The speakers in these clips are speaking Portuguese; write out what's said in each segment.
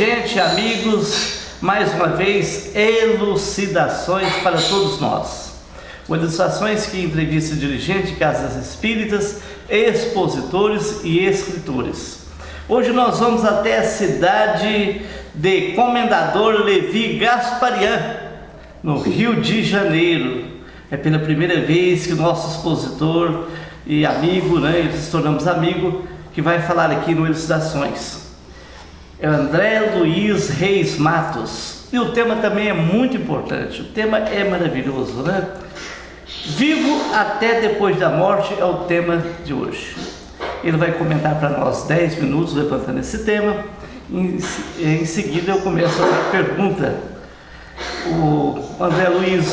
gente, amigos, mais uma vez, elucidações para todos nós. Elucidações que entrevista dirigente de casas espíritas, expositores e escritores. Hoje nós vamos até a cidade de Comendador Levi Gasparian, no Rio de Janeiro. É pela primeira vez que o nosso expositor e amigo, nos tornamos amigos, que vai falar aqui no Elucidações. É André Luiz Reis Matos. E o tema também é muito importante, o tema é maravilhoso, né? Vivo até depois da morte é o tema de hoje. Ele vai comentar para nós 10 minutos levantando esse tema. Em seguida eu começo a fazer a pergunta. O André Luiz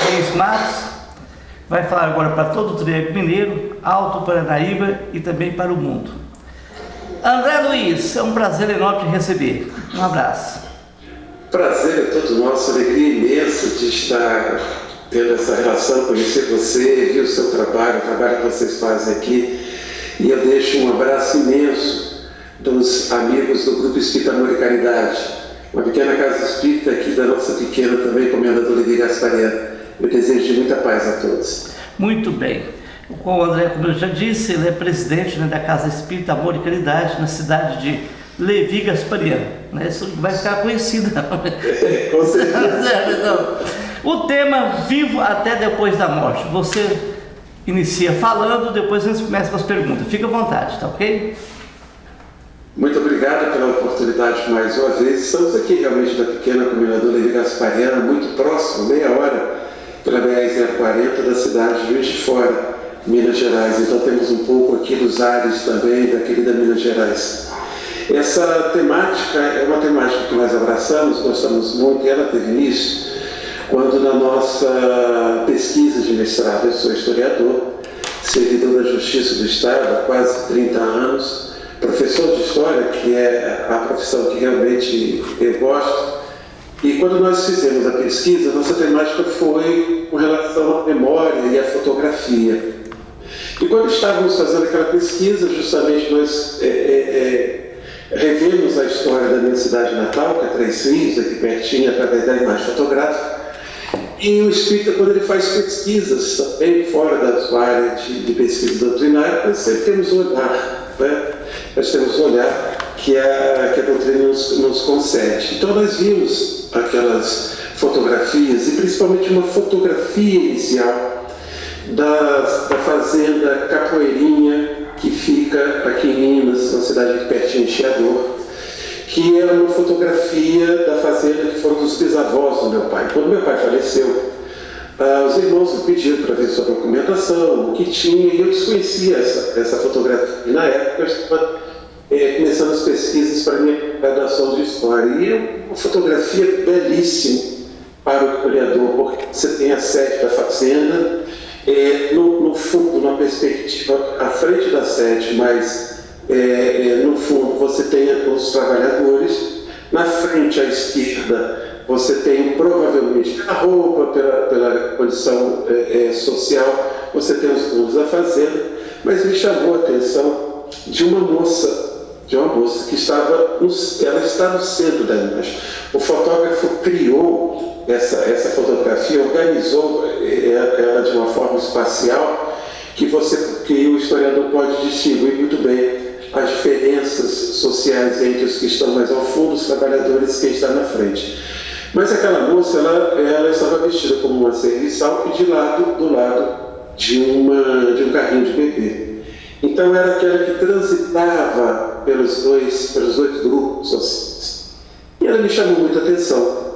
Reis Matos vai falar agora para todo o Triângulo Mineiro, Alto Paranaíba e também para o mundo. André Luiz, é um prazer enorme te receber. Um abraço. Prazer é todo nosso, alegria imensa de estar tendo essa relação, conhecer você, ver o seu trabalho, o trabalho que vocês fazem aqui. E eu deixo um abraço imenso dos amigos do Grupo Espírita Amor e Caridade, uma pequena casa espírita aqui da nossa pequena também, Comendador Levi Gasparian. Eu desejo muita paz a todos. Muito bem. O André, como eu já disse, ele é presidente da Casa Espírita Amor e Caridade na cidade de Levi Gasparian. Isso vai ficar conhecido. Com certeza. O tema Vivo até depois da morte. Você inicia falando, depois a gente começa com as perguntas. Fica à vontade, tá ok? Muito obrigado pela oportunidade mais uma vez. Estamos aqui realmente da pequena Comendador Levi Gasparian, muito próximo, meia hora, pela BR-040 da cidade de Juiz de Fora, Minas Gerais. Então temos um pouco aqui dos ares também da querida Minas Gerais. Essa temática é uma temática que nós abraçamos, gostamos muito, e ela teve início quando na nossa pesquisa de mestrado, eu sou historiador, servidor da Justiça do Estado há quase 30 anos, professor de História, que é a profissão que realmente eu gosto. E quando nós fizemos a pesquisa, nossa temática foi com relação à memória e à fotografia. E quando estávamos fazendo aquela pesquisa, justamente nós revemos a história da minha cidade natal, que é Três Rios, aqui pertinho, através da imagem fotográfica. E o espírita, quando ele faz pesquisas também fora da sua área de pesquisa doutrinária, nós sempre temos um olhar, Nós temos um olhar que a doutrina nos concede. Então nós vimos aquelas fotografias, e principalmente uma fotografia inicial da fazenda Capoeirinha, que fica aqui em Minas, uma cidade aqui pertinho de Chiador, que era uma fotografia da fazenda que foram dos bisavós do meu pai. Quando meu pai faleceu, os irmãos me pediram para ver sua documentação, o que tinha, e eu desconhecia essa fotografia. E na época eu estava começando as pesquisas para a minha graduação de História. E é uma fotografia belíssima para o historiador, porque você tem a sede da fazenda, no fundo, numa perspectiva à frente da sede, mas no fundo você tem os trabalhadores, na frente à esquerda você tem provavelmente a roupa pela condição social, você tem os donos da fazenda, mas me chamou a atenção de uma moça que estava no centro da imagem. O fotógrafo criou essa fotografia, organizou ela de uma forma espacial que o historiador pode distinguir muito bem as diferenças sociais entre os que estão mais ao fundo, os trabalhadores, quem está na frente. Mas aquela moça, ela estava vestida como uma serviçal e do lado de um carrinho de bebê. Então era aquela que transitava pelos dois grupos sociais. E ela me chamou muita atenção.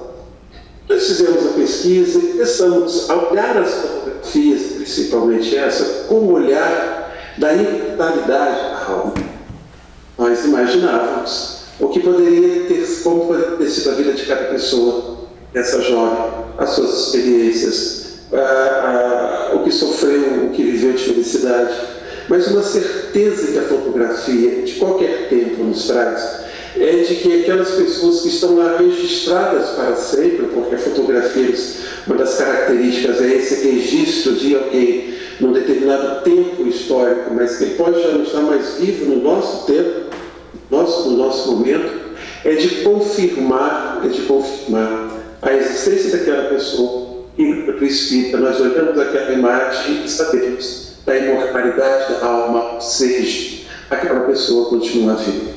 Nós fizemos a pesquisa e começamos a olhar as fotografias, principalmente essa, com o olhar da imortalidade da alma. Nós imaginávamos como poderia ter sido a vida de cada pessoa, essa jovem, as suas experiências, o que sofreu, o que viveu de felicidade. Mas uma certeza que a fotografia, de qualquer tempo, nos traz, é de que aquelas pessoas que estão lá registradas para sempre, porque a fotografia, uma das características é esse registro de alguém num determinado tempo histórico, mas que pode já não estar mais vivo no nosso tempo, no nosso momento, é de confirmar a existência daquela pessoa. E do espírita, nós olhamos aquela imagem e sabemos da imortalidade da alma, ou seja, aquela pessoa continua viva.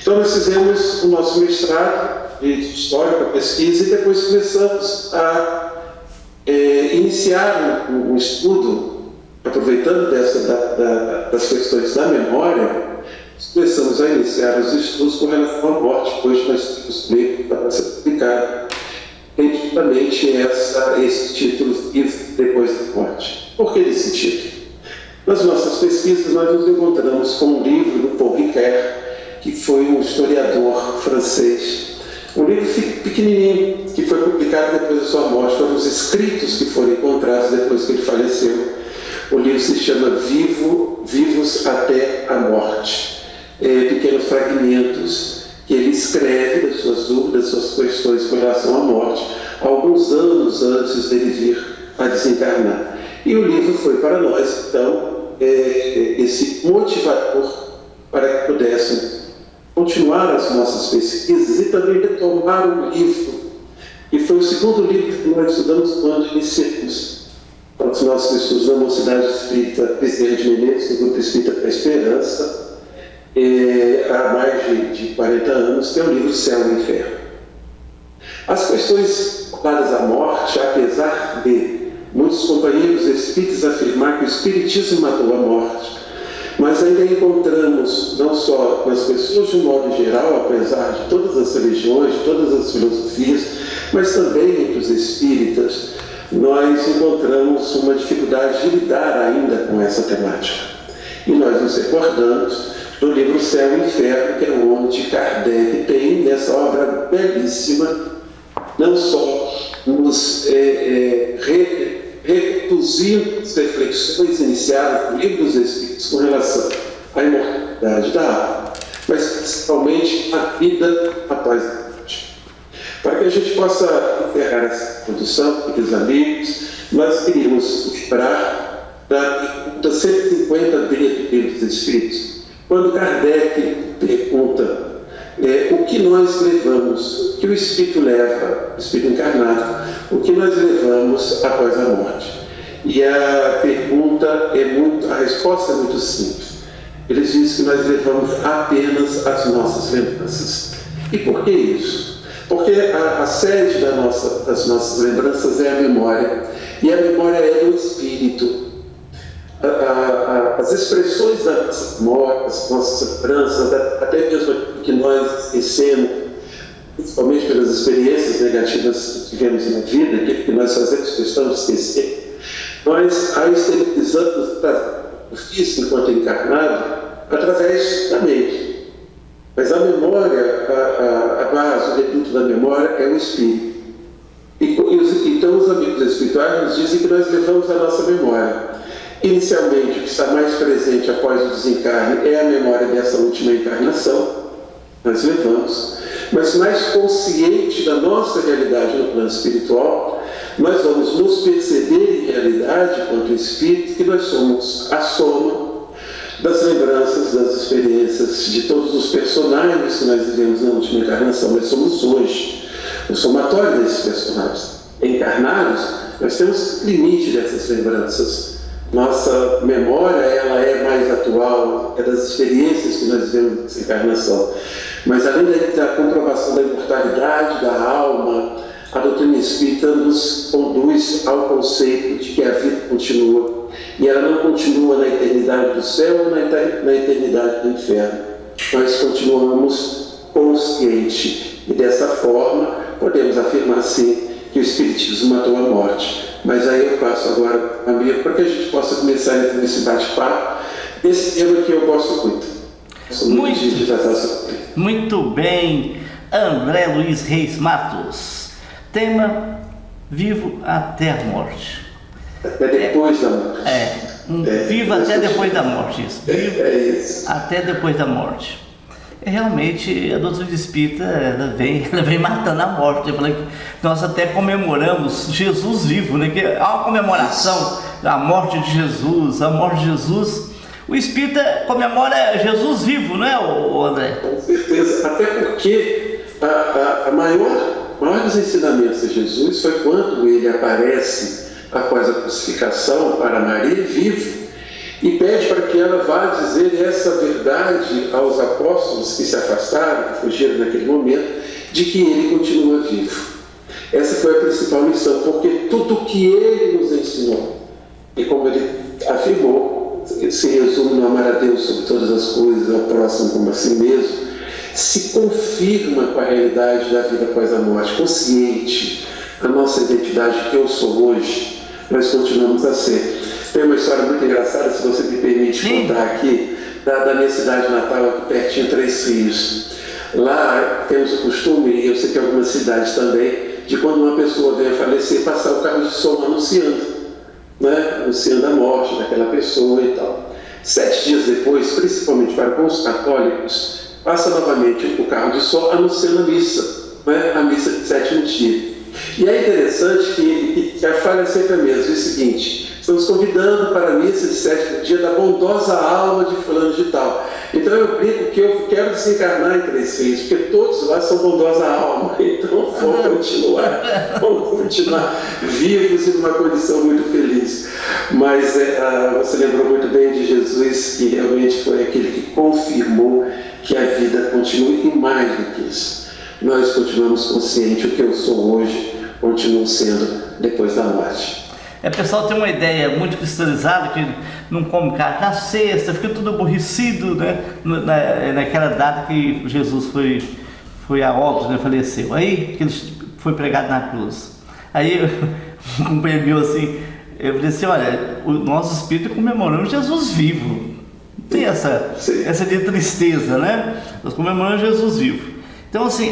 Então nós fizemos o nosso mestrado de história, pesquisa, e depois começamos a iniciar um estudo, aproveitando das questões da memória, começamos a iniciar os estudos com relação à morte. Hoje nós temos meio para ser publicado justamente esse título, Depois da Morte. Por que esse título? Nas nossas pesquisas nós nos encontramos com um livro do Paul Ricoeur, que foi um historiador francês. Um livro pequenininho, que foi publicado depois da sua morte, foram os escritos que foram encontrados depois que ele faleceu. O livro se chama Vivos até a Morte. Pequenos fragmentos que ele escreve das suas dúvidas, das suas questões com relação à morte, alguns anos antes dele vir a desencarnar. E o livro foi para nós, então, esse motivador para que pudéssemos continuar as nossas pesquisas e também retomar o livro, que foi o segundo livro que nós estudamos quando iniciamos os nossos estudos na Mocidade Espírita Presidente Menezes, do Grupo Espírita para a Esperança, há mais de 40 anos, que é o livro Céu e Inferno. As questões ligadas à morte, apesar de muitos companheiros espíritas afirmar que o Espiritismo matou a morte, mas ainda encontramos, não só nas pessoas de um modo geral, apesar de todas as religiões, de todas as filosofias, mas também entre os espíritas, nós encontramos uma dificuldade de lidar ainda com essa temática. E nós nos recordamos do livro Céu e Inferno, que é onde Kardec tem, nessa obra belíssima, não só nos reduzindo as reflexões iniciadas no livro dos Espíritos com relação à imortalidade da alma, mas principalmente a vida após a morte. Para que a gente possa encerrar essa produção, queridos amigos, nós queríamos lembrar da pergunta 150 do livro dos Espíritos, quando Kardec pergunta o que nós levamos, o que o Espírito leva, o Espírito encarnado, o que nós levamos após a morte. E a pergunta a resposta é muito simples. Eles dizem que nós levamos apenas as nossas lembranças. E por que isso? Porque a sede das nossas lembranças é a memória, e a memória é do Espírito. As expressões da nossa memória, das nossas lembranças, até mesmo que nós esquecemos, principalmente pelas experiências negativas que tivemos na vida, que nós fazemos questão de esquecer, nós a exteriorizamos o físico enquanto encarnado através da mente. Mas a memória, a base, o reduto da memória é o Espírito. Então os amigos espirituais nos dizem que nós levamos a nossa memória. Inicialmente, o que está mais presente após o desencarne é a memória dessa última encarnação, nós levamos, mas mais consciente da nossa realidade no plano espiritual, nós vamos nos perceber em realidade, quanto espírito, que nós somos a soma das lembranças, das experiências, de todos os personagens que nós vivemos na última encarnação. Nós somos hoje o somatório desses personagens. Encarnados, nós temos limite dessas lembranças. Nossa memória, ela é mais atual, é das experiências que nós vivemos nessa encarnação. Mas além da comprovação da imortalidade da alma, a doutrina espírita nos conduz ao conceito de que a vida continua. E ela não continua na eternidade do céu ou na eternidade do inferno. Nós continuamos conscientes. E dessa forma, podemos afirmar sim que o Espiritismo matou a morte. Mas aí eu passo agora a minha, para que a gente possa começar nesse bate-papo, esse tema que eu gosto muito. Muito bem, André Luiz Reis Matos. Tema: vivo até a morte. Até depois da morte. Vivo até depois da morte. Isso. Vivo isso. Até depois da morte. Realmente, a doutrina espírita, ela vem matando a morte. Eu falei que nós até comemoramos Jesus vivo, né? Que há uma comemoração da morte de Jesus, a morte de Jesus. O espírita comemora Jesus vivo, não é, o André? Com certeza, até porque a maior dos ensinamentos de Jesus foi quando ele aparece após a crucificação para Maria vivo e pede para que ela vá dizer essa verdade aos apóstolos que se afastaram, que fugiram naquele momento, de que ele continua vivo. Essa foi a principal lição, porque tudo o que ele nos ensinou, e como ele afirmou, se resume no amar a Deus sobre todas as coisas, ao próximo como a si mesmo, se confirma com a realidade da vida após a morte, consciente, a nossa identidade que eu sou hoje, nós continuamos a ser. Tem uma história muito engraçada, se você me permite contar aqui, da minha cidade natal, aqui pertinho, Três Rios. Lá temos o costume, e eu sei que em algumas cidades também, de quando uma pessoa vem a falecer, passar o carro de som anunciando, né? Anunciando a morte daquela pessoa e tal. 7 dias depois, principalmente para os católicos, passa novamente o carro de som anunciando a missa, né? A missa de 7º dia. E é interessante que a falha é sempre a mesma, é o seguinte: estamos convidando para a missa de 7º dia da bondosa alma de fulano de tal. Então eu brinco que eu quero desencarnar em Três Rios, porque todos lá são bondosa alma, então vamos continuar vivos e numa condição muito feliz. Mas você lembrou muito bem de Jesus, que realmente foi aquele que confirmou que a vida continua, e mais do que isso, nós continuamos conscientes, o que eu sou hoje, continuo sendo depois da morte. O pessoal tem uma ideia muito cristalizada que não come carne na sexta, fica tudo aborrecido, né? Naquela data que Jesus foi a óbito, né? Faleceu. Aí que ele foi pregado na cruz. Aí um companheiro meu assim, eu falei assim: olha, o nosso espírito comemoramos Jesus vivo. Não tem essa de tristeza, né? Nós comemoramos Jesus vivo. Então, assim,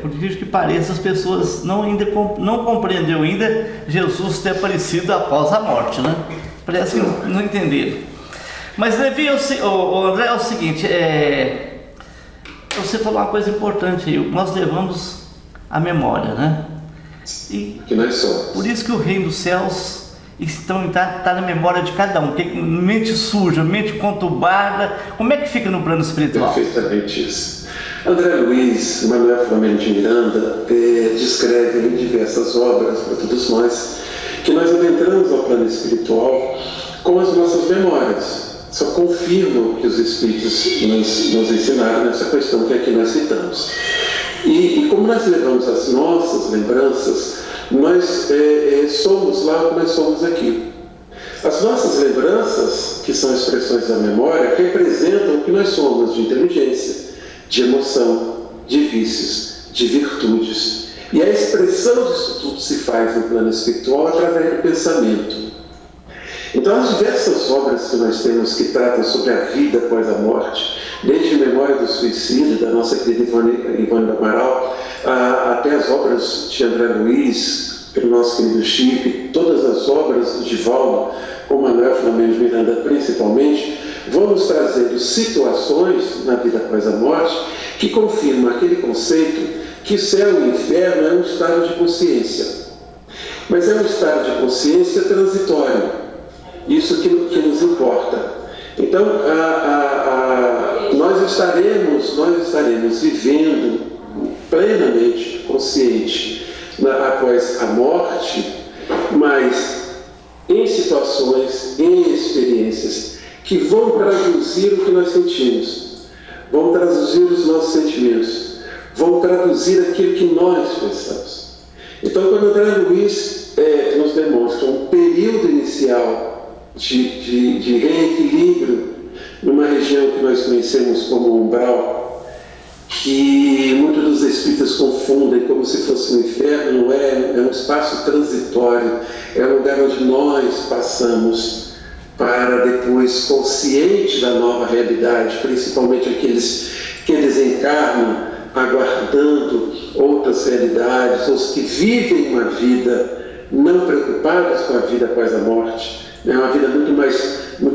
por que pareça, as pessoas não compreenderam ainda Jesus ter aparecido após a morte, né? Parece que não entenderam. Mas, Levi, o André, é o seguinte, você falou uma coisa importante aí, nós levamos a memória, né? E que nós somos. Por isso que o reino dos céus está na memória de cada um, porque mente suja, mente conturbada, como é que fica no plano espiritual? Perfeitamente isso. André Luiz, Manuel Flamengo de Miranda, descreve em diversas obras para todos nós que nós adentramos ao plano espiritual com as nossas memórias. Só confirmam que os espíritos nos ensinaram nessa questão que aqui nós citamos. E como nós levamos as nossas lembranças, nós somos lá o que nós somos aqui. As nossas lembranças, que são expressões da memória, representam o que nós somos de inteligência, de emoção, de vícios, de virtudes. E a expressão disso tudo se faz no plano espiritual através do pensamento. Então, as diversas obras que nós temos que tratam sobre a vida após a morte, desde Memória do Suicídio, da nossa querida Ivone do Amaral, até as obras de André Luiz, pelo nosso querido Chico, todas as obras do Divaldo, com Manuel Flamengo de Miranda principalmente, vão nos trazendo situações na vida após a morte que confirmam aquele conceito que o céu e o inferno é um estado de consciência. Mas é um estado de consciência transitório. Isso que nos importa. Então, nós estaremos vivendo plenamente consciente após a morte, mas em situações, em experiências que vão traduzir o que nós sentimos, vão traduzir os nossos sentimentos, vão traduzir aquilo que nós pensamos. Então, quando André Luiz nos demonstra um período inicial de reequilíbrio numa região que nós conhecemos como umbral, que muitos dos espíritas confundem como se fosse um inferno, não é? É um espaço transitório, é um lugar onde nós passamos para depois, consciente da nova realidade, principalmente aqueles que desencarnam aguardando outras realidades, os que vivem uma vida não preocupados com a vida após a morte, é uma vida muito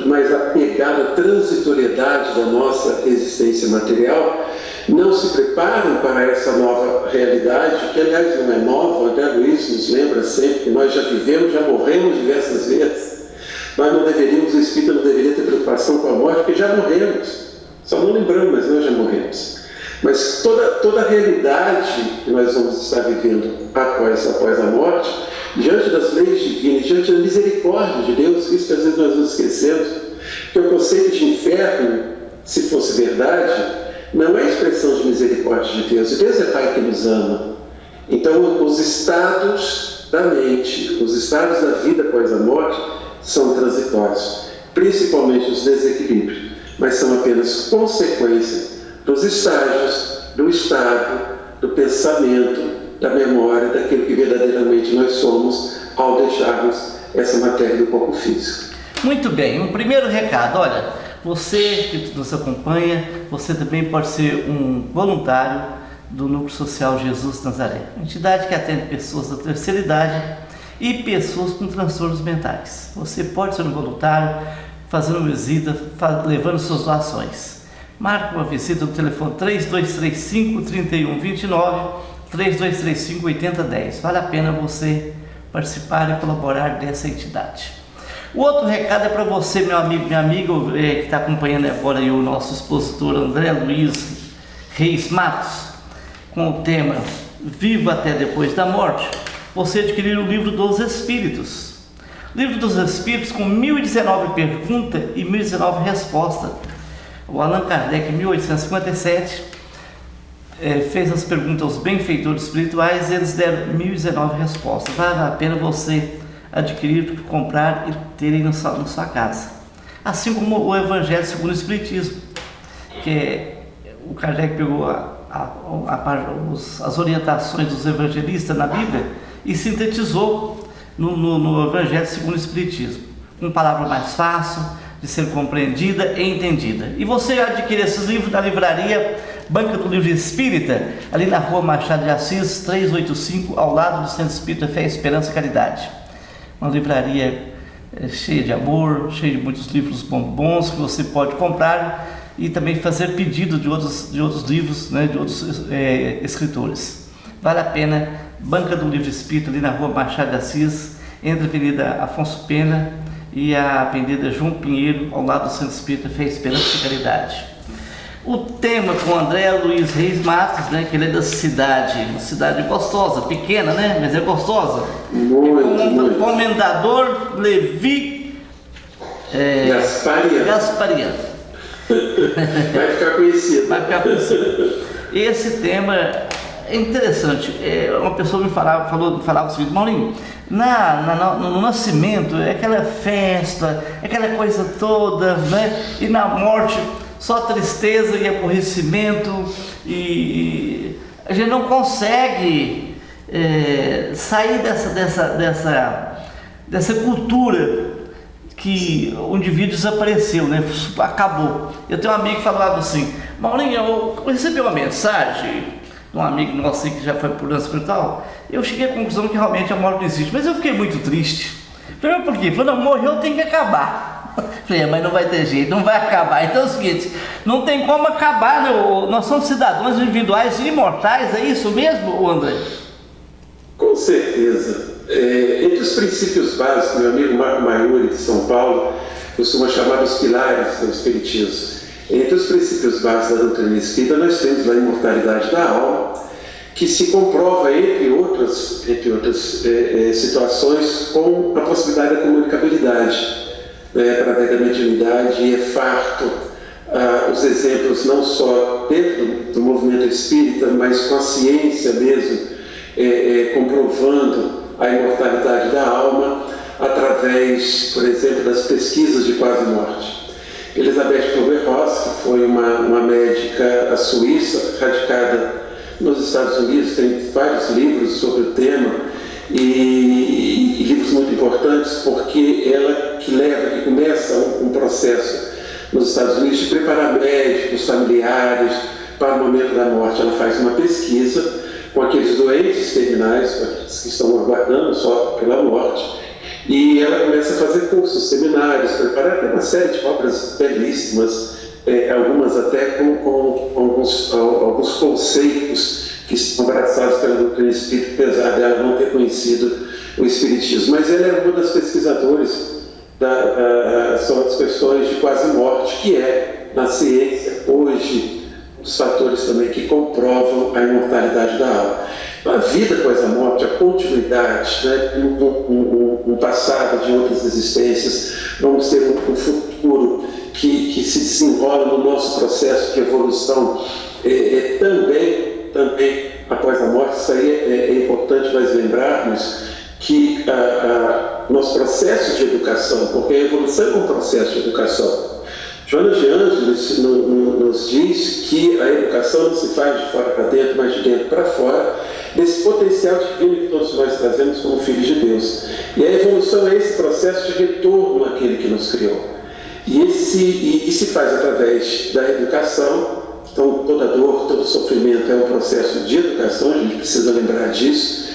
mais apegada à transitoriedade da nossa existência material, não se preparam para essa nova realidade, que aliás não é nova. André Luiz nos lembra sempre que nós já vivemos, já morremos diversas vezes. Nós não deveríamos, o espírita não deveria ter preocupação com a morte, porque já morremos. Só não lembramos, mas nós já morremos. Mas toda a realidade que nós vamos estar vivendo após a morte, diante das leis divinas, diante da misericórdia de Deus, isso que às vezes nós nos esquecemos, que o conceito de inferno, se fosse verdade, não é expressão de misericórdia de Deus. E Deus é Pai que nos ama. Então, os estados da mente, os estados da vida após a morte, são transitórios, principalmente os desequilíbrios, mas são apenas consequência dos estágios, do estado, do pensamento, da memória, daquilo que verdadeiramente nós somos ao deixarmos essa matéria do corpo físico. Muito bem, um primeiro recado, olha, você que nos acompanha, você também pode ser um voluntário do Núcleo Social Jesus Nazaré, uma entidade que atende pessoas da terceira idade e pessoas com transtornos mentais. Você pode ser um voluntário, fazendo uma visita, levando suas doações. Marque uma visita no telefone 3235-3129, 3235-8010. Vale a pena você participar e colaborar dessa entidade. O outro recado é para você, meu amigo, minha amiga, que está acompanhando agora aí o nosso expositor André Luiz Reis Matos, com o tema Viva até depois da morte. Você adquirir o Livro dos Espíritos. Livro dos Espíritos com 1019 perguntas e 1019 respostas. O Allan Kardec, em 1857, fez as perguntas aos benfeitores espirituais e eles deram 1019 respostas. Vale a pena você adquirir, comprar e ter aí na sua casa. Assim como o Evangelho segundo o Espiritismo, que o Kardec pegou as orientações dos evangelistas na Bíblia e sintetizou no Evangelho segundo o Espiritismo, com palavra mais fácil de ser compreendida e entendida. E você adquire esses livros na livraria Banca do Livro Espírita, ali na rua Machado de Assis, 385, ao lado do Centro Espírita Fé, Esperança e Caridade. Uma livraria cheia de amor, cheia de muitos livros bons que você pode comprar e também fazer pedido de outros livros, né, de outros escritores. Vale a pena. Banca do Livro Espírita, ali na rua Machado de Assis, entre a Avenida Afonso Pena e a Avenida João Pinheiro, ao lado do Centro Espírita Fé, Esperança e Caridade. O tema com o André Luiz Reis Matos, né, que ele é da cidade, uma cidade gostosa, pequena, né, mas é gostosa. Muito. Comendador Levi Gasparian. Vai ficar conhecido. Esse tema é interessante. Uma pessoa me falava o seguinte: Maurinho, no nascimento é aquela festa, aquela coisa toda, né? E na morte só tristeza e aborrecimento, e a gente não consegue sair dessa cultura que o indivíduo desapareceu, né? Acabou. Eu tenho um amigo que falava assim: Maurinho, eu recebi uma mensagem de um amigo nosso que já foi por dança espiritual. Eu cheguei à conclusão que realmente a morte não existe, mas eu fiquei muito triste. Falei, por quê? Falei, não, morreu, tem que acabar. Falei, mas não vai ter jeito, não vai acabar. Então é o seguinte, não tem como acabar, né? Nós somos cidadãos individuais e imortais, é isso mesmo, André? Com certeza. Entre os princípios básicos, meu amigo Marco Maiuri, de São Paulo, costuma chamar os pilares do Espiritismo. Entre os princípios básicos da doutrina espírita, nós temos a imortalidade da alma, que se comprova, entre outras situações, com a possibilidade da comunicabilidade. Através da mediunidade, e é farto os exemplos não só dentro do movimento espírita, mas com a ciência mesmo, comprovando a imortalidade da alma através, por exemplo, das pesquisas de quase morte. Elizabeth Kübler-Ross, que foi uma médica suíça radicada nos Estados Unidos, tem vários livros sobre o tema, e livros muito importantes, porque ela que começa um processo nos Estados Unidos de preparar médicos, familiares para o momento da morte. Ela faz uma pesquisa com aqueles doentes terminais, aqueles que estão aguardando só pela morte, e ela começa a fazer cursos, seminários, preparar uma série de obras belíssimas, algumas até com alguns conceitos que são abraçados pela doutrina espírita, apesar dela não ter conhecido o espiritismo. Mas ela é uma das pesquisadoras são as questões de quase morte, que é, na ciência, hoje, um dos fatores também que comprovam a imortalidade da alma. Então, a vida após a morte, a continuidade, né, um passado de outras existências, vamos ter um futuro que se desenrola no nosso processo de evolução, também após a morte. Isso aí é importante nós lembrarmos que nosso processo de educação, porque a evolução é um processo de educação. Joana de Ângeles nos diz que a educação não se faz de fora para dentro, mas de dentro para fora, desse potencial divino que todos nós trazemos como filhos de Deus. E a evolução é esse processo de retorno àquele que nos criou. E se faz através da educação. Então, toda dor, todo sofrimento é um processo de educação, a gente precisa lembrar disso.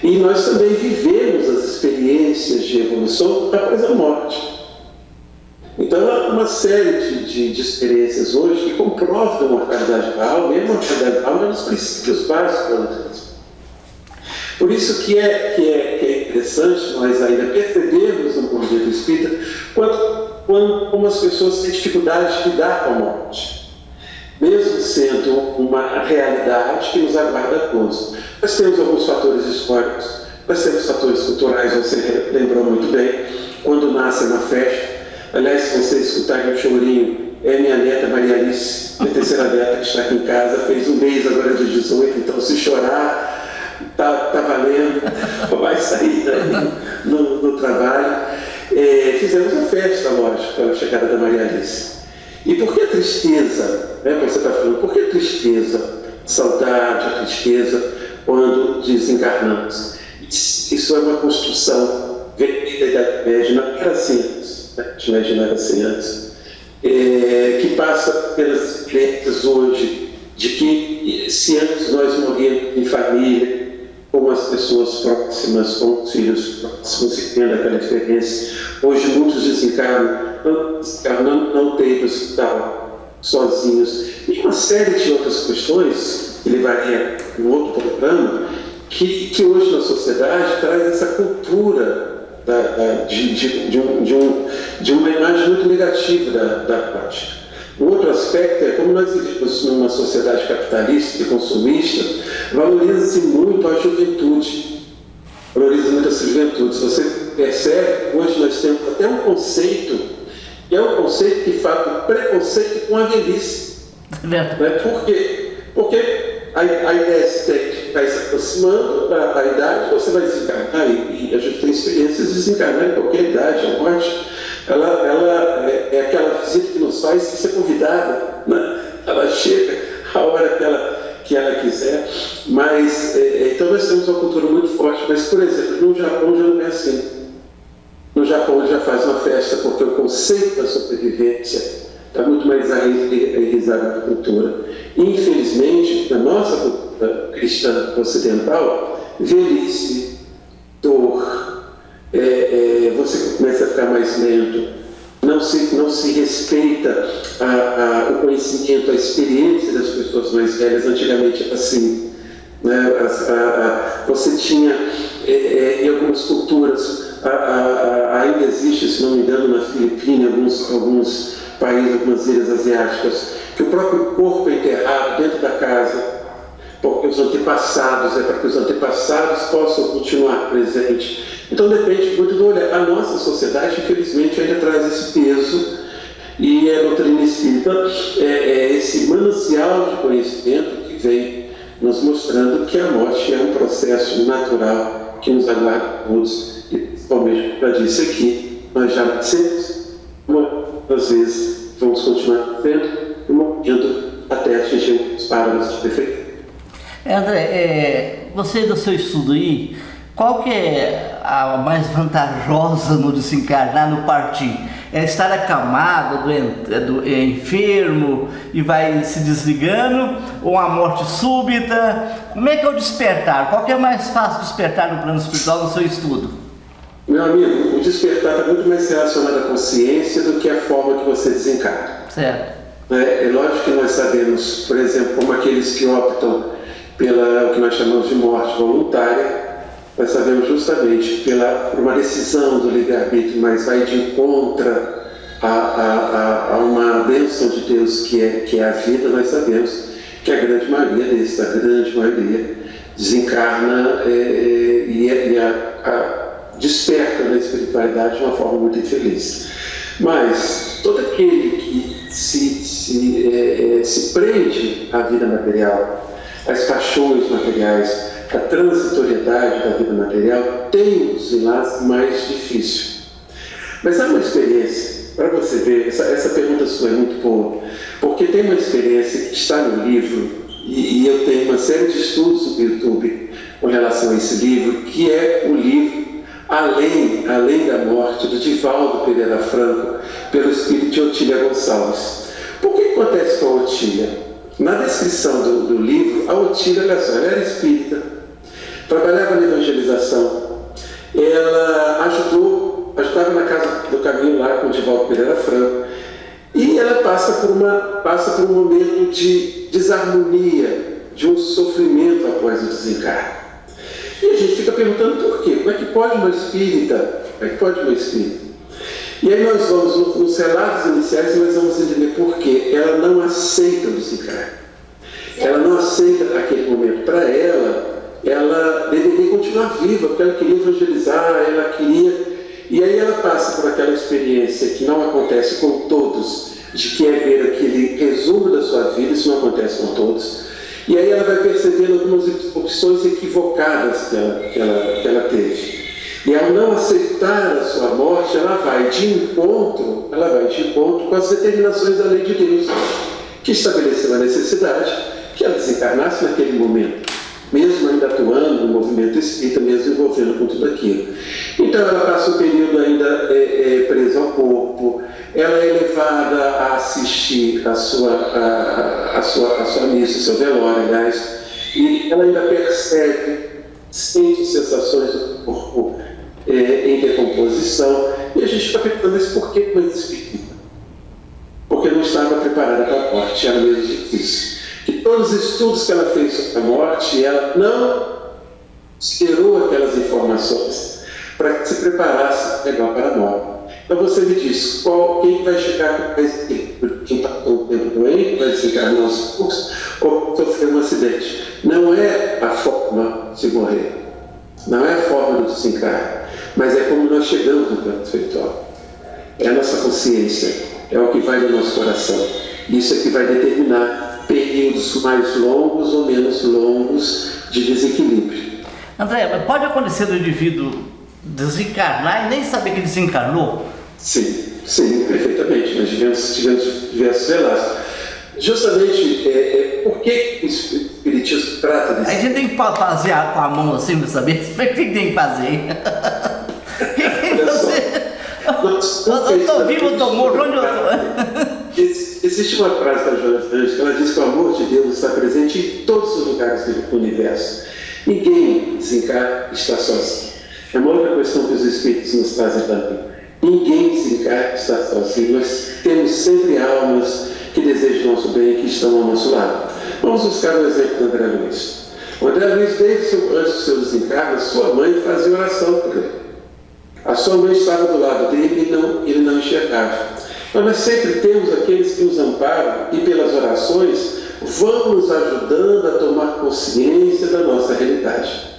E nós também vivemos as experiências de evolução após a morte. Então, há uma série de experiências hoje que comprovam a mortalidade da alma, e a mortalidade da alma é um dos princípios básicos da doutrina. Por isso que é interessante nós ainda percebermos no movimento espírita como as pessoas têm dificuldade de lidar com a morte, mesmo sendo uma realidade que nos aguarda a todos. Nós temos alguns fatores históricos, nós temos fatores culturais, você lembrou muito bem, quando nasce uma festa. Aliás, se vocês escutarem o chorinho, é minha neta Maria Alice, minha terceira neta que está aqui em casa, fez um mês agora dos 18, então se chorar, tá valendo, vai sair daí no trabalho. Fizemos uma festa, lógico, pela chegada da Maria Alice. E por que a tristeza? Você está falando, por que a tristeza? Saudade, a tristeza, quando desencarnamos. Isso é uma construção veio da Idade Média, não era assim antes, né? Não era assim antes, que passa pelas experiências hoje de que se antes nós morríamos em família, com as pessoas próximas, com os filhos próximos, e tendo aquela experiência, hoje muitos desencarnam, não tem para o hospital, sozinhos, e uma série de outras questões que levaria a um outro programa, que hoje na sociedade traz essa cultura de uma imagem muito negativa da prática. Um outro aspecto é como nós vivemos numa sociedade capitalista e consumista, valoriza-se muito a juventude. Valoriza muito a juventude. Se você percebe, hoje nós temos até um conceito, que é um conceito que faz o preconceito com a velhice. Por quê? Porque a ideia que vai se aproximando da idade, você vai desencarnar, e a gente tem experiências de desencarnar em qualquer idade. A morte, ela é aquela visita que nos faz ser convidada, né? Ela chega a hora que ela quiser, mas então nós temos uma cultura muito forte. Mas, por exemplo, no Japão já não é assim. No Japão já faz uma festa, porque o conceito da sobrevivência está muito mais enraizado na cultura. Infelizmente, na nossa cultura cristã ocidental, velhice, dor, você começa a ficar mais lento, não se respeita o conhecimento, a experiência das pessoas mais velhas. Antigamente era assim, né? Você tinha, em algumas culturas, ainda existe, se não me engano, na Filipina, alguns países, algumas ilhas asiáticas, que o próprio corpo é enterrado dentro da casa, porque os antepassados, para que os antepassados possam continuar presentes. Então depende muito do olhar. A nossa sociedade, infelizmente, ainda traz esse peso, e a doutrina espírita é esse manancial de conhecimento que vem nos mostrando que a morte é um processo natural que nos aguarda a todos, e principalmente, como eu disse aqui, nós já nascemos, às vezes vamos continuar vendo e morrendo até atingir os parâmetros de perfeição. André, você do seu estudo aí, qual que é a mais vantajosa no desencarnar, no partir? É estar acamado, enfermo e vai se desligando, ou a morte súbita? Como é que é o despertar? Qual que é mais fácil despertar no plano espiritual no seu estudo? Meu amigo, o despertar está muito mais relacionado à consciência do que à forma que você desencarna. Certo. É lógico que nós sabemos, por exemplo, como aqueles que optam pela o que nós chamamos de morte voluntária, nós sabemos justamente por uma decisão do livre-arbítrio, mas vai de encontro a uma bênção de Deus que é a vida. Nós sabemos que a grande maioria desencarna e desperta na espiritualidade de uma forma muito infeliz. Mas todo aquele que se prende à vida material, às paixões materiais, à transitoriedade da vida material, tem um desenlace mais difícil. Mas há uma experiência, para você ver, essa pergunta sua é muito boa, porque tem uma experiência que está no livro, e eu tenho uma série de estudos no YouTube com relação a esse livro, que é o livro Além da Morte, do Divaldo Pereira Franco, pelo espírito de Otília Gonçalves. Por que acontece com a Otília? Na descrição do livro, a Otília, olha só, ela era espírita, trabalhava na evangelização, ela ajudava na Casa do Caminho lá com o Divaldo Pereira Franco, e ela passa por um momento de desarmonia, de um sofrimento após o desencarne. E a gente fica perguntando por quê? Como é que pode uma espírita? E aí nós vamos, nos relatos iniciais, nós vamos entender por quê. Ela não aceita o desencarne. Ela não aceita aquele momento. Para ela deveria continuar viva, porque ela queria evangelizar, E aí ela passa por aquela experiência que não acontece com todos, de que é ver aquele resumo da sua vida, isso não acontece com todos. E aí ela vai percebendo algumas opções equivocadas que ela teve. E ao não aceitar a sua morte, ela vai de encontro com as determinações da lei de Deus, que estabeleceu a necessidade que ela desencarnasse naquele momento, mesmo ainda atuando no movimento espírita, mesmo envolvendo com tudo aquilo. Então ela passa um período ainda presa ao corpo, ela é levada a assistir a sua missa, o seu velório, aliás, e ela ainda sente sensações do corpo em decomposição, e a gente está perguntando isso por que foi espírita? Porque não estava preparada para a morte, ela mesmo disse isso. Que todos os estudos que ela fez sobre a morte, ela não esperou aquelas informações para que se preparasse melhor para a morte. Então você me diz, quem vai chegar com esse tempo? Quem está com o tempo doente, vai desencarnar aos poucos, ou sofrer um acidente? Não é a forma de morrer, não é a forma do desencarne, mas é como nós chegamos no plano espiritual. É a nossa consciência, é o que vai no nosso coração. Isso é que vai determinar períodos mais longos ou menos longos de desequilíbrio. André, pode acontecer do indivíduo desencarnar e nem saber que desencarnou? Sim, perfeitamente. Nós tivemos diversos relatos. Justamente, por que o Espiritismo trata disso? A gente tem que fazer com a mão assim para saber o que tem que fazer. O que tem que fazer? Eu estou vivo, eu estou morto, onde eu estou? Existe uma frase da Joana Fernandes que ela diz que o amor de Deus está presente em todos os lugares do universo. Ninguém desencarna está sozinho. É uma outra questão que os Espíritos nos trazem também. Ninguém desencarna está sozinho. Nós temos sempre almas que desejam o nosso bem e que estão ao nosso lado. Vamos buscar o exemplo do André Luiz. O André Luiz, desde antes do seu desencarne, sua mãe fazia oração por ele. A sua mãe estava do lado dele e ele não enxergava. Mas nós sempre temos aqueles que nos amparam e pelas orações vão nos ajudando a tomar consciência da nossa realidade.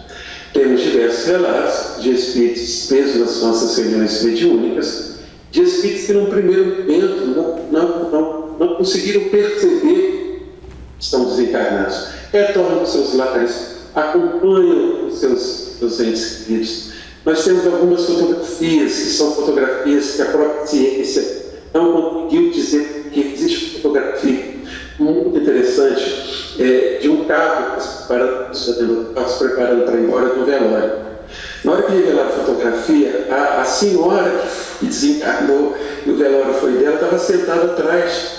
Temos diversos relatos de espíritos presos nas nossas reuniões mediúnicas, de espíritos que num primeiro momento não conseguiram perceber que estão desencarnados. Retornam para os seus lares, acompanham os seus entes queridos. Nós temos algumas fotografias, que são fotografias que a própria ciência não conseguiu dizer que existe fotografia muito interessante de um carro se preparando para ir embora do velório. Na hora que revelaram a fotografia, a senhora que desencarnou e o velório foi dela estava sentada atrás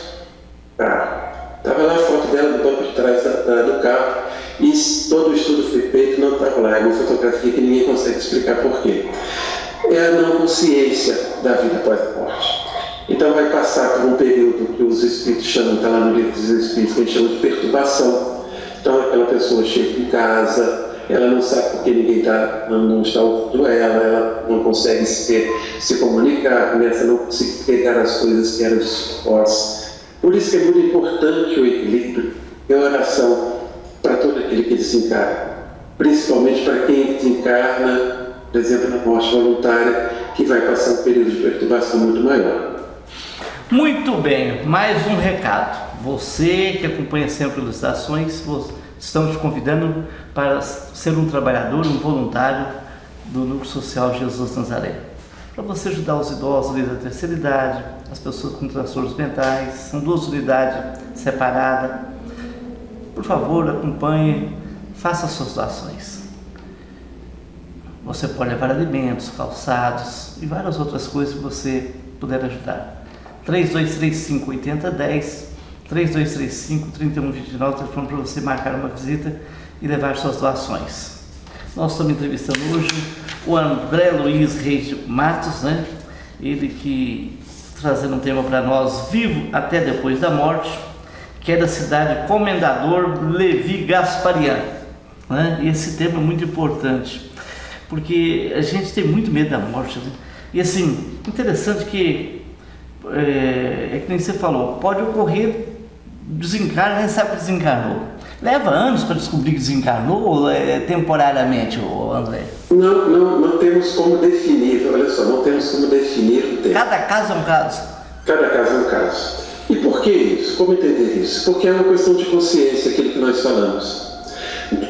do carro. Estava lá a foto dela no banco de trás do carro e todo o estudo foi feito, não estava lá. É uma fotografia que ninguém consegue explicar por quê. É a não consciência da vida após a morte. Então vai passar por um período que os espíritos chamam, está lá no livro dos espíritos, que a gente chama de perturbação. Então aquela pessoa chega em casa, ela não sabe porque ninguém não está ouvindo ela não consegue se comunicar, começa a não conseguir pegar as coisas que eram de suporte. Por isso que é muito importante o equilíbrio e a oração para todo aquele que desencarna, principalmente para quem desencarna, por exemplo, na morte voluntária, que vai passar um período de perturbação muito maior. Muito bem, mais um recado. Você que acompanha sempre Elucidações, estamos te convidando para ser um trabalhador, um voluntário do Núcleo Social Jesus Nazaré. Para você ajudar os idosos da terceira idade, as pessoas com transtornos mentais, são 2 unidades separadas. Por favor, acompanhe, faça suas doações. Você pode levar alimentos, calçados e várias outras coisas que você puder ajudar. 3235-8010, 3235-3129, telefone para você marcar uma visita e levar suas doações. Nós estamos entrevistando hoje o André Luiz Reis Matos, né? Ele que trazendo um tema para nós, vivo até depois da morte, que é da cidade Comendador Levi Gasparian, né? E esse tema é muito importante, porque a gente tem muito medo da morte, né? E assim, interessante que que nem você falou, pode ocorrer desencarno, nem sabe que desencarnou. Leva anos para descobrir que desencarnou ou temporariamente, André? Não temos como definir, olha só, não temos como definir o tempo. Cada caso é um caso? Cada caso é um caso. E por que isso? Como entender isso? Porque é uma questão de consciência, aquilo que nós falamos.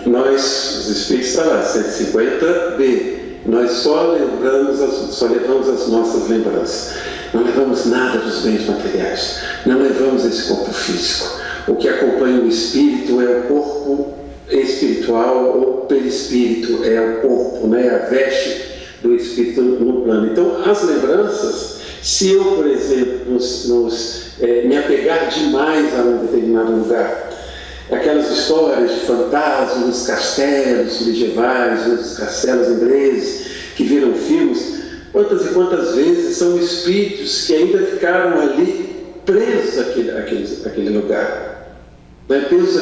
Nós, os espíritos, está lá, 150b, nós só levamos as nossas lembranças. Não levamos nada dos bens materiais, não levamos esse corpo físico. O que acompanha o espírito é o corpo espiritual ou perispírito, é o corpo, né? A veste do espírito no plano. Então, as lembranças, se eu, por exemplo, me apegar demais a um determinado lugar, aquelas histórias de fantasmas, dos castelos medievais, dos castelos ingleses, que viram filmes, quantas e quantas vezes são espíritos que ainda ficaram ali presos àquele lugar, né? Presos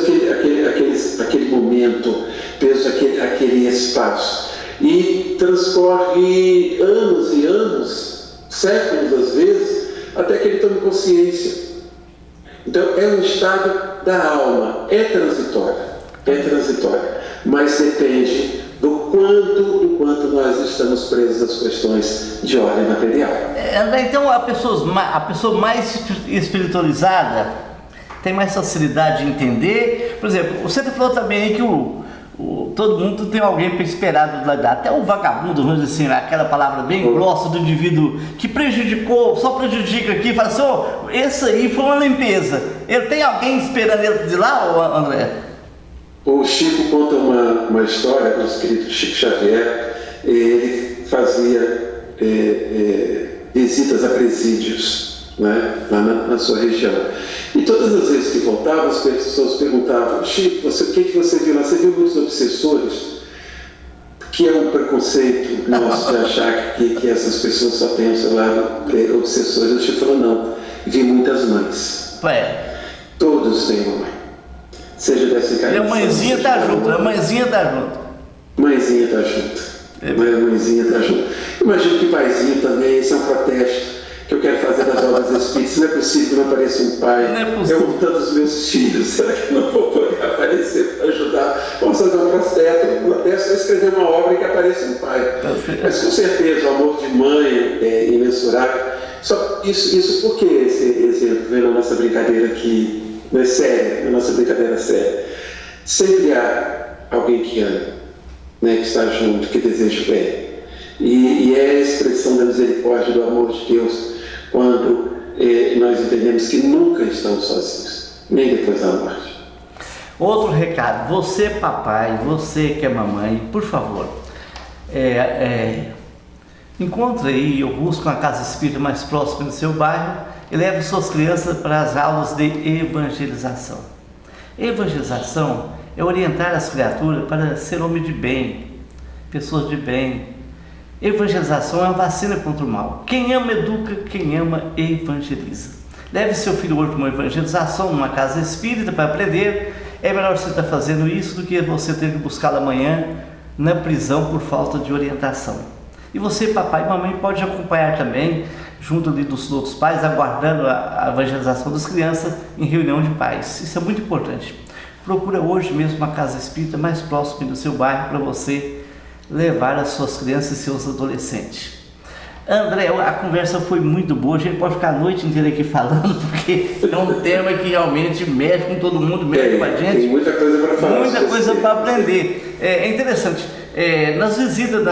àquele momento, presos àquele espaço. E transcorre anos e anos, séculos às vezes, até que ele tome consciência. Então é um estado da alma, é transitório, mas depende do quanto nós estamos presos às questões de ordem material. André, então a pessoa mais espiritualizada tem mais facilidade de entender. Por exemplo, você falou também aí que todo mundo tem alguém para esperar do lado, até o vagabundo, vamos dizer assim, aquela palavra bem grossa do indivíduo que só prejudica aqui, fala assim, esse aí foi uma limpeza. Ele tem alguém esperando ele de lá, André? O Chico conta uma história do espírito Chico Xavier. Ele fazia visitas a presídios, né, lá na sua região. E todas as vezes que voltava, as pessoas perguntavam: Chico, o que você viu lá? Você viu muitos obsessores? Que é um preconceito nosso de achar que essas pessoas só têm o seu lado obsessores. O Chico falou: não, vi muitas mães. Todos têm uma mãe. Seja dessa encarnação. E a mãezinha está junto, Mãezinha está junto. Imagino que paizinho também, isso é um protesto que eu quero fazer das obras espíritas. Não é possível que não apareça um pai. Não é possível. Eu amo tanto os meus filhos, será que não vou poder aparecer para ajudar? Vamos fazer um protesto, escrever uma obra em que apareça um pai. Mas com certeza o amor de mãe é imensurável. Só isso porque esse exemplo vem na nossa brincadeira aqui. Não é sério, a nossa brincadeira é séria. Sempre há alguém que ama, né, que está junto, que deseja o bem. E é a expressão da misericórdia, do amor de Deus, quando nós entendemos que nunca estamos sozinhos, nem depois da morte. Outro recado: você papai, você que é mamãe, por favor, encontre aí ou busque uma casa espírita mais próxima do seu bairro e leve suas crianças para as aulas de evangelização. Evangelização é orientar as criaturas para ser homem de bem, pessoas de bem. Evangelização é uma vacina contra o mal. Quem ama educa, quem ama evangeliza. Leve seu filho hoje para uma evangelização, numa casa espírita, para aprender é melhor você estar fazendo isso do que você ter que buscá-la amanhã na prisão por falta de orientação. E você, papai e mamãe, pode acompanhar também, junto ali dos outros pais, aguardando a evangelização das crianças em reunião de pais. Isso é muito importante. Procura hoje mesmo uma casa espírita mais próxima do seu bairro para você levar as suas crianças e seus adolescentes. André, a conversa foi muito boa, a gente pode ficar a noite inteira aqui falando, porque é um tema que realmente mexe com todo mundo, mexe com a gente. Tem muita coisa para falar. Muita coisa para aprender. É interessante, nas visitas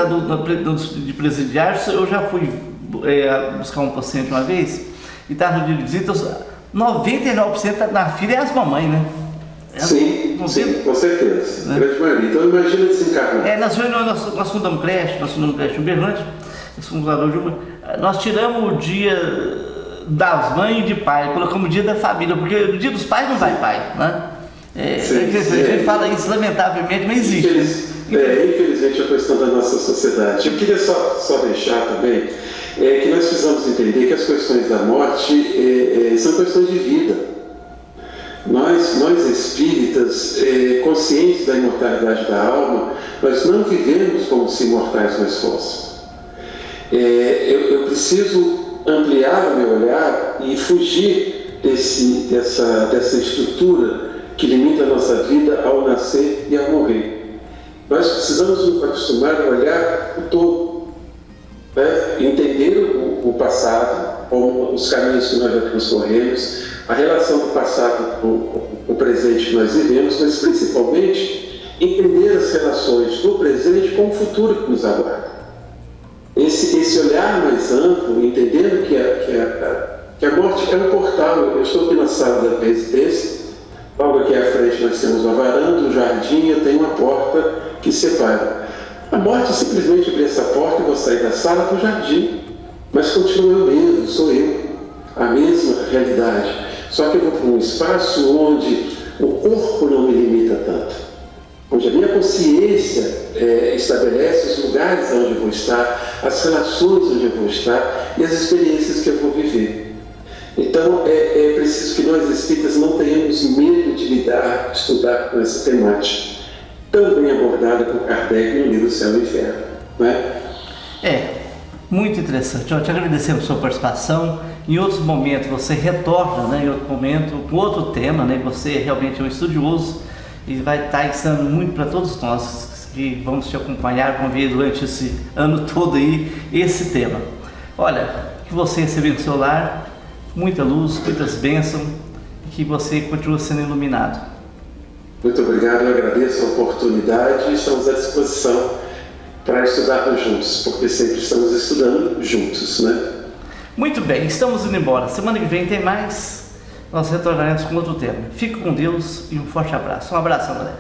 de presidiários, eu já fui buscar um paciente uma vez, e estava no dia de visitas, 99% na fila é as mamães, né? Sim, com certeza. Né? Grande maioria. Então imagina desencarnar. Nós fundamos creche em Berlândia, nós tiramos o dia das mães e de pai, colocamos o dia da família, porque no dia dos pais não vai pai, né? A gente fala isso lamentavelmente, mas existe. Infelizmente é a questão da nossa sociedade. Eu queria só deixar também que nós precisamos entender que as questões da morte são questões de vida. Nós espíritas, conscientes da imortalidade da alma, nós não vivemos como se imortais nós fôssemos. Eu preciso ampliar o meu olhar e fugir dessa estrutura que limita a nossa vida ao nascer e ao morrer. Nós precisamos nos acostumar a olhar o todo, né? Entender o passado, os caminhos que nós já transcorremos, a relação do passado com o presente que nós vivemos, mas principalmente entender as relações do presente com o futuro que nos aguarda. Esse olhar mais amplo, entendendo que a morte é um portal. Eu estou aqui na sala da residência, logo aqui à frente nós temos uma varanda, um jardim, eu tenho uma porta que separa. A morte é simplesmente abrir essa porta e vou sair da sala para o jardim, mas continuo eu mesmo, sou eu, a mesma realidade. Só que eu vou para um espaço onde o corpo não me limita tanto, onde a minha consciência estabelece os lugares onde eu vou estar, as relações onde eu vou estar e as experiências que eu vou viver. Então é preciso que nós espíritas não tenhamos medo de lidar, de estudar com essa temática, tão bem abordada por Kardec no livro Céu e Inferno, não é? Muito interessante. Eu te agradecemos a sua participação. Em outros momentos você retorna, né, em outro momento, com outro tema, né? Você realmente é um estudioso e vai estar ensinando muito para todos nós que vamos te acompanhar, vamos ver durante esse ano todo aí esse tema. Olha, que você receba no seu lar muita luz, muitas bênçãos e que você continue sendo iluminado. Muito obrigado, eu agradeço a oportunidade e estamos à disposição para estudarmos juntos, porque sempre estamos estudando juntos, né? Muito bem, estamos indo embora. Semana que vem tem mais. Nós retornaremos com outro tema. Fique com Deus e um forte abraço. Um abraço, André.